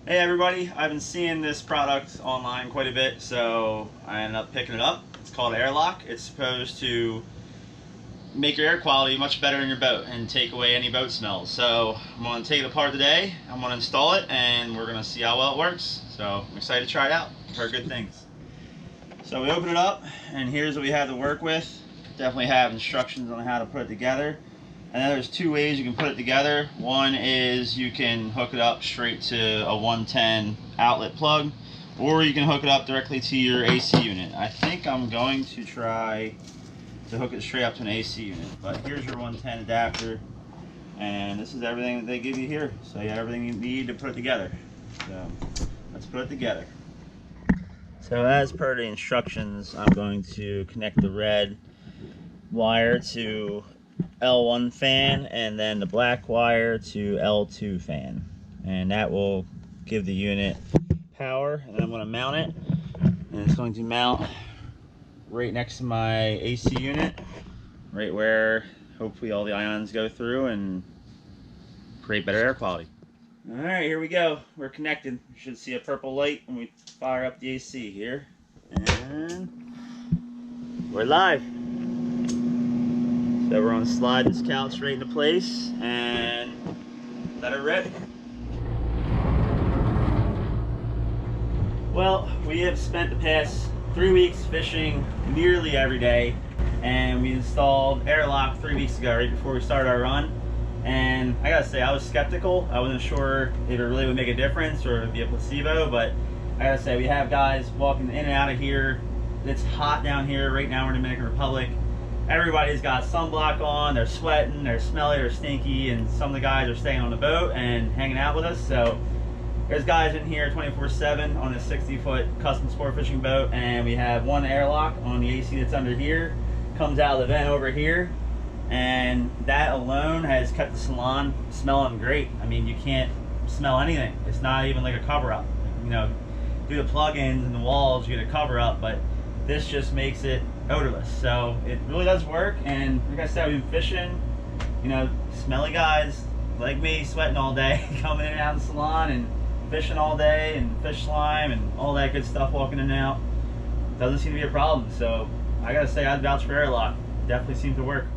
Hey everybody, I've been seeing this product online quite a bit, so I ended up picking it up. It's called AIRLOCK. It's supposed to make your air quality much better in your boat and take away any boat smells. So I'm going to take it apart today, I'm going to install it, and we're going to see how well it works. So I'm excited to try it out. I've heard good things. So we open it up, and here's what we have to work with. Definitely have instructions on how to put it together. And then there's two ways you can put it together. One is you can hook it up straight to a 110 outlet plug, or you can hook it up directly to your AC unit. I think I'm going to try to hook it straight up to an AC unit, but here's your 110 adapter, and this is everything that they give you here. So you have everything you need to put it together. So let's put it together. So as per the instructions, I'm going to connect the red wire to L1 fan and then the black wire to L2 fan, and that will give the unit power. And then I'm going to mount it, and it's going to mount right next to my AC unit, right where hopefully all the ions go through and create better air quality. Alright, here we go. We're connected. You should see a purple light when we fire up the AC here, and we're live. So we're going to slide this couch straight into place and let it rip. Well, we have spent the past 3 weeks fishing nearly every day, and we installed AIRLOCK 3 weeks ago, right before we started our run. And I gotta say, I was skeptical. I wasn't sure if it really would make a difference or if it would be a placebo, but I gotta say, we have guys walking in and out of here. It's hot down here. Right now we're in the Dominican Republic. Everybody's got sunblock on, they're sweating, they're smelly, they're stinky, and some of the guys are staying on the boat and hanging out with us. So there's guys in here 24/7 on a 60-foot custom sport fishing boat, and we have one AIRLOCK on the AC that's under here, comes out of the vent over here, and that alone has kept the salon smelling great. I mean, you can't smell anything. It's not even like a cover-up. You know, do the plug-ins and the walls, you get a cover-up, but this just makes it odorless. So it really does work. And like I said, we've been fishing, you know, smelly guys like me, sweating all day, coming in and out of the salon and fishing all day, and fish slime and all that good stuff walking in and out. Doesn't seem to be a problem. So I gotta say, I'd vouch for AIRLOCK. Definitely seems to work.